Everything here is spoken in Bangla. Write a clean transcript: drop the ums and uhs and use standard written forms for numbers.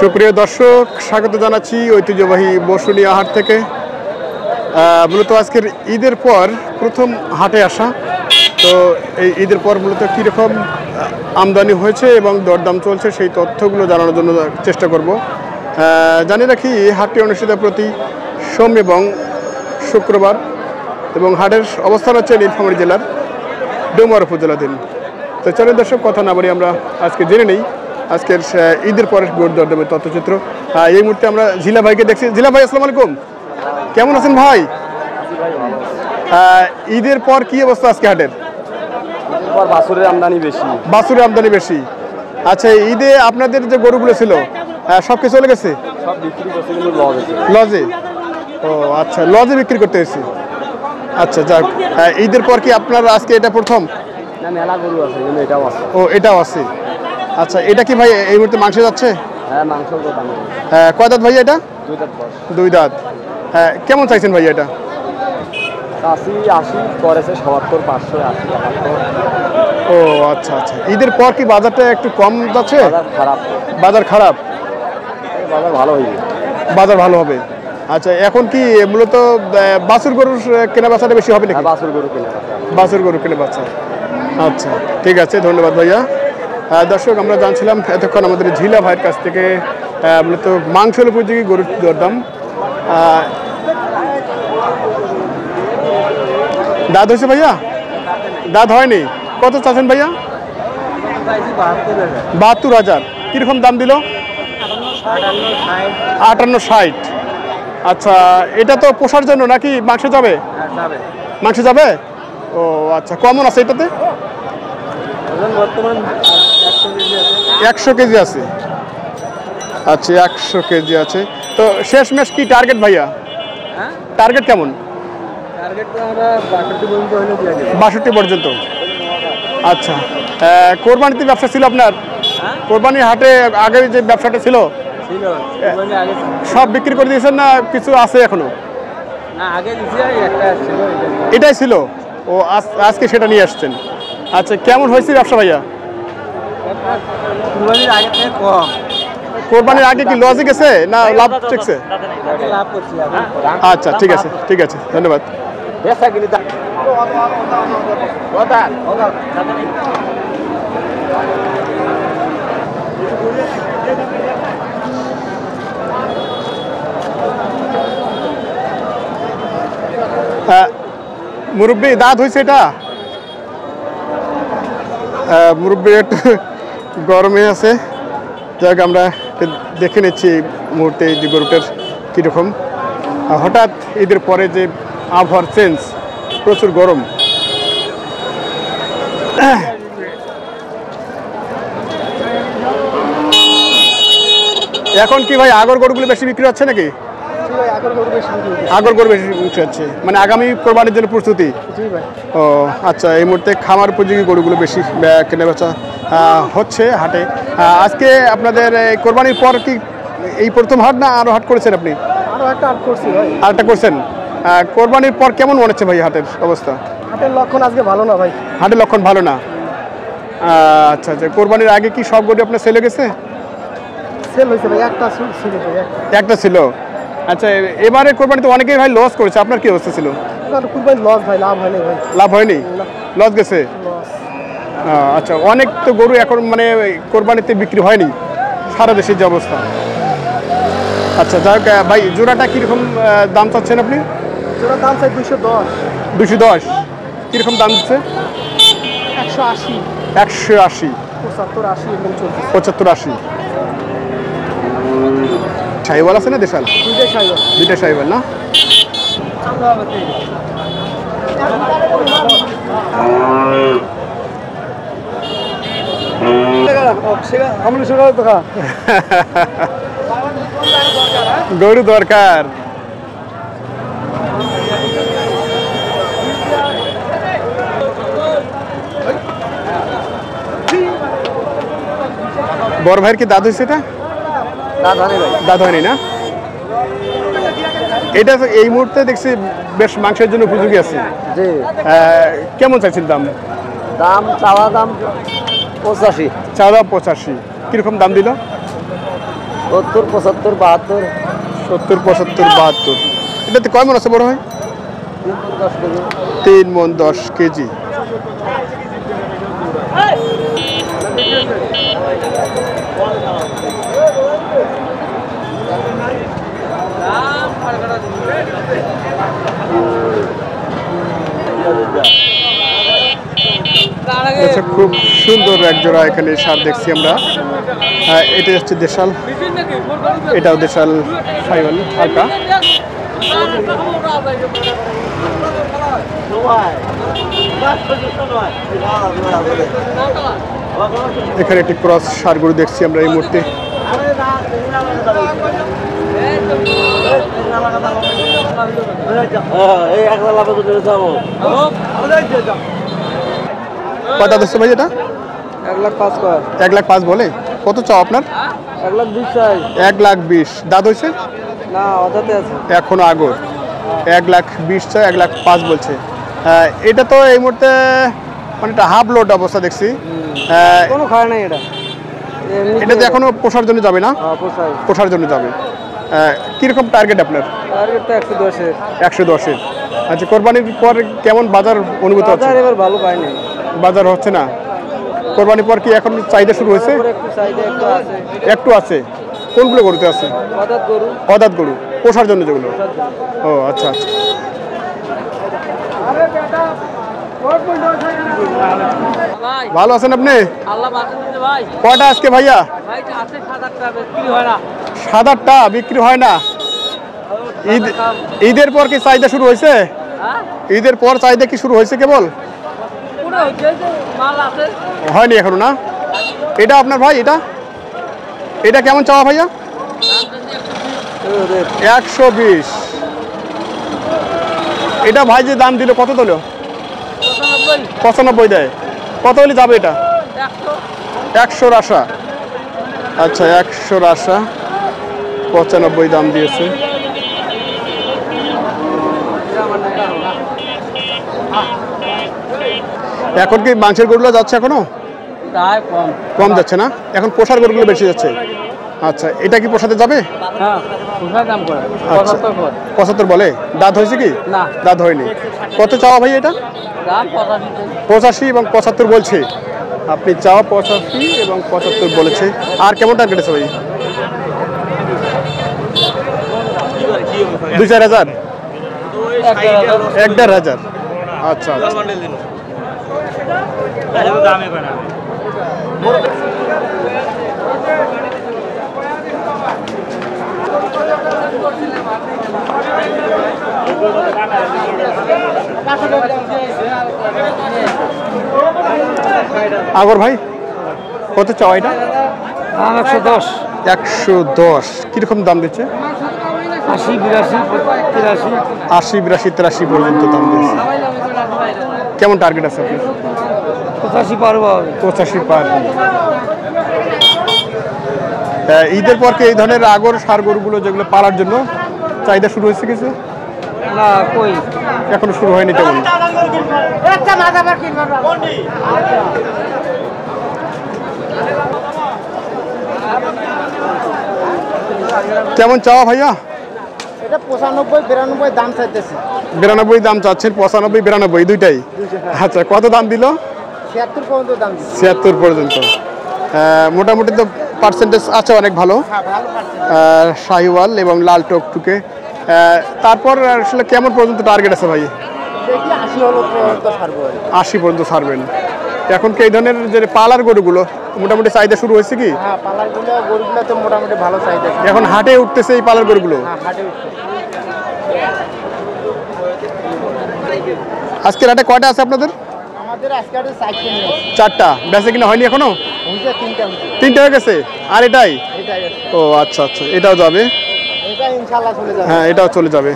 সুপ্রিয় দর্শক, স্বাগত জানাচ্ছি ঐতিহ্যবাহী বসুনিয়া হাট থেকে। মূলত আজকের ঈদের পর প্রথম হাটে আসা। তো এই ঈদের পর মূলত কীরকম আমদানি হয়েছে এবং দরদাম চলছে সেই তথ্যগুলো জানানোর জন্য চেষ্টা করব। জানি রাখি হাটটি অনুষ্ঠিত প্রতি সোম এবং শুক্রবার এবং হাটের অবস্থান হচ্ছে নীলফামারী জেলার ডোমার উপজেলাধীন। তো চলেন দর্শক, কথা না বলি আমরা আজকে জেনে নেই আজকের ঈদের পরে গরুর দরদামের তথ্যচিত্র। এই মুহূর্তে আমরা জিলা ভাইকে দেখছি। জিলা ভাই, আসসালামু আলাইকুম, কেমন আছেন ভাই? ঈদের পর কি অবস্থা আজকে হাটের? বাছুরের আমদানি বেশি। বাছুরের আমদানি বেশি। আচ্ছা, ঈদে আপনাদের যে গরুগুলো ছিল সব কিছু চলে গেছে? সব বিক্রি করছে কিন্তু লজে। ও আচ্ছা, লজে বিক্রি করতে হয়েছে। আচ্ছা যাক, ঈদের পর কি আপনার আজকে এটা প্রথম? না, মেলা গরু আছে কিন্তু এটাও আছে। ও, এটাও আছে। আচ্ছা, এটা কি ভাই এই মুহূর্তে মাংস যাচ্ছে? হ্যাঁ, মাংসর কথা। কয় দাঁত ভাই এটা? 2 দাঁত বয়স। 2 দাঁত। কেমন চাইছেন ভাই এটা? 80 করেছে, 77, 580, 78। ও আচ্ছা আচ্ছা, ঈদের পর কি বাজারটা একটু কম যাচ্ছে? বাজার খারাপ। বাজার খারাপ? বাজার ভালো হইবে। বাজার ভালো হবে। আচ্ছা, এখন কি মূলত বাছুর গরুর কেনা বেচাটা বেশি হবে নাকি? বাছুর গরু কিনে বাছুর গরু কেনা বেচা। আচ্ছা ঠিক আছে, ধন্যবাদ ভাইয়া। দর্শক, আমরা জানছিলাম এতক্ষণ আমাদের ঝিলা ভাইয়ের কাছ থেকে মূলত মাংসের উপযোগী গরুর দরদাম। দাঁত হয়েছে ভাইয়া? দাঁত হয়নি? কত চাচ্ছেন ভাইয়া? 72,000। কিরকম দাম দিল? 58-60। আচ্ছা, এটা তো পোষার জন্য নাকি মাংস যাবে? মাংস যাবে। ও আচ্ছা, কেমন আছে এটাতে? 100 কেজি আছে। আচ্ছা, 100 কেজি আছে। তো শেষমেশ কি টার্গেট ভাইয়া? টার্গেট কেমন? 62 পর্যন্ত। আচ্ছা, কোরবানিতে ব্যবসা ছিল আপনার? কোরবানির হাটে আগে যে ব্যবসাটা ছিল সব বিক্রি করে দিয়েছেন না কিছু আছে এখনো? এটাই ছিল। ও আজকে সেটা নিয়ে আসছেন। আচ্ছা, কেমন হয়েছে ব্যবসা ভাইয়া? কোরবানির আগে কি লজে গেছে না লাভ চেকছে? আচ্ছা ঠিক আছে, ঠিক আছে, ধন্যবাদ। মুরব্বী, দাঁত হয়েছে এটা? মুরব্বী একটু গরমে আছে। যাক, আমরা দেখে নিচ্ছি এই মুহূর্তে যে গরুটার কীরকম। হঠাৎ ঈদের পরে যে আবহাওয়ার চেঞ্জ, প্রচুর গরম। এখন কি ভাই আগর গরুগুলো বেশি বিক্রি হচ্ছে নাকি? আগর গরু বেশি বিক্রি হচ্ছে, মানে আগামী কোরবানির জন্য প্রস্তুতি। ও আচ্ছা, এই মুহূর্তে খামার উপযোগী গরুগুলো বেশি কেনাবেচা হচ্ছে হাটে। আজকে আপনাদের কোরবানির পর কি এই প্রথম হাট না আরও হাট করেছেন আপনি? আরেকটা করছেন। কোরবানির পর কেমন মনে হচ্ছে ভাই হাটের অবস্থা? হাটের লক্ষণ আজকে ভালো না ভাই। হাটের লক্ষণ ভালো না। আচ্ছা আচ্ছা, কোরবানির আগে কি সব গরু আপনার সেলে গেছে? সেল হয়েছে ভাই, একটা ছিল। আচ্ছা, এবারে কোরবানিতে অনেকেই ভাই লস করেছে, আপনার কি অবস্থা ছিল? লস ভাই, লাভ হয়নি ভাই। লাভ হয়নি? লস গেছে। আচ্ছা, অনেক তো গরু এখন মানে কোরবানিতে বিক্রি হয়নি, সারা দেশের যে অবস্থা। আচ্ছা যাক ভাই, জোড়াটা কীরকম দাম চাচ্ছেন আপনি? জোড়ার দাম চাই 210। 210। কীরকম দাম দিচ্ছে? 180। 180। 75-80 এরকম চলছে। 75-80। শাহিওয়াল আছে না দেশাল? দুইটা শাহিওয়াল না? গরু দরকার। বড় ভাইয়ের কি দাঁত হয়েছে? এটা দাঁত হয়নি না? এটা এই মুহূর্তে দেখছি বেশ মাংসের জন্য উপযোগী আছে। জি। কেমন চাইছেন দাম? দাম চাওয়া দাম 85। চাওয়া দাম 85। কিরকম দাম দিল? 70 75 72 70 75 72। এটাতে কয় মন আছে বড় ভাই? 3 3 10 কেজি মন 10 কেজি। আচ্ছা, খুব সুন্দর এক জোড়া এখানে সার দেখছি আমরা। এটা হচ্ছে দেশাল, এটাও দেশাল সাইওয়াল হালকা। এখানে একটি ক্রস সারগুলো দেখছি আমরা এই মুহূর্তে। কত দিচ্ছে ভাই এটা? 1,05,000 কর। 1,05,000 বলে? কত চাও আপনার? 1,20,000 চাই। 1,20,000 দাঁত হয়েছে না, অদাতে আছে এখনো আগর। 1,20,000 চাই, 1,05,000 বলছে। এটা তো এই মুহূর্তে অনেকটা হাফ লোড অবস্থা দেখছি। কোনো খায় নাই এটা। এটাতে এখনো পোষার জন্য যাবে না? হ্যাঁ, পোষায়। পোষার জন্য যাবে। কিরকম টার্গেট আপনার? টার্গেট তো 110-এর। 110-এর। আচ্ছা, কোরবানির পর কেমন বাজার অনুভূত হচ্ছে? বাজার এবার ভালো পাই নাই। বাজার হচ্ছে না? কোরবানির পর কি এখন চাহিদা শুরু হয়েছে? একটু চাহিদা একটু আছে। একটু আছে। কোনগুলো গরুতে আছে? অদাত গরু। অদাত গরু পোষার জন্য যেগুলো। ও আচ্ছা আচ্ছা। ভালো আছেন আপনি? কয়টা আজকে ভাইয়া? 7-8টা বিক্রি হয় না। ঈদের পর কি চাহিদা শুরু হয়েছে? ঈদের পর চাহিদা কি শুরু হয়েছে কেবল? হয়নি এখনো না? এটা আপনার ভাই, এটা কেমন চাওয়া ভাইয়া? 120। এটা ভাই যে দাম দিল কত দিল? 95 দেয়। কত হলে যাবে এটা? 100-র আশা। আচ্ছা, 100-র আশা, 95 দাম দিয়েছে। এখন কি মাংসের গরুগুলো যাচ্ছে এখনো? কম যাচ্ছে না, এখন পোষার গরুগুলো বেশি যাচ্ছে। আচ্ছা, এটা কি পোষাতে যাবে? হ্যাঁ, পোষার দাম করে। 75 বলে? দাঁত হয়েছে কি? না, দাঁত হয়নি। কত চাওয়া ভাই এটা? দাম 85 এবং 75 বলছে। আপনি চাওয়া 85 এবং 75 বলেছে। আর কেমন টার্গেট আছে ভাই? 2-4 হাজার? 1-1.5 হাজার। আচ্ছা আচ্ছা। আগর ভাই কত চাওয়া এটা? 110। 110। কিরকম দাম দিচ্ছে? 80 82 83। 80 82 83 পর্যন্ত দাম দিচ্ছে। কেমন টার্গেট আছে আপনার? 85 পারবো। 85 পার। ঈদের পর কি এই ধরনের আগর সার গরুগুলো যেগুলো পালার জন্য চাহিদা শুরু হয়েছে কিছু? না, কই এখনো শুরু হয়নি তেমন। কেমন চাওয়া ভাইয়া? এটা 95 92 দাম চাইতেছি। 92 দাম চাচ্ছেন? 95 92 দুইটাই? আচ্ছা, কত দাম দিল? 76 পর্যন্ত দাম দিচ্ছে। 76 পর্যন্ত। মোটামুটি তো পার্সেন্টেজ আছে অনেক ভালো। হ্যাঁ, ভালো পাচ্ছে। শাহিওয়াল এবং লাল টকটুকে। তারপর আসলে কেমন পর্যন্ত টার্গেট আছে ভাই? দেখি 80 হলো পর্যন্ত ছাড়বো। 80 পর্যন্ত ছাড়বেন। এখন কি এই ধরনের যে পালার গরুগুলো মোটামুটি চাহিদা শুরু হয়েছে কি? হ্যাঁ, পালারগুলো গরুগুলো তো মোটামুটি ভালো চাহিদা। এখন হাটে উঠতেছে এই পালার গরুগুলো? হ্যাঁ, হাটে উঠছে। আজকের হাটে কয়টা আছে আপনাদের? আমাদের আজকে হাটে 4টা নিয়ে আসছে। 4টা। বেচা কিনা হয়নি এখনো? হইছে 3টা হইছে। 3টা হয়ে গেছে? আর এটাই? এটাই আছে। ও আচ্ছা আচ্ছা, এটাও যাবে। এটা ইনশাআল্লাহ চলে যাবে। হ্যাঁ, এটাও চলে যাবে।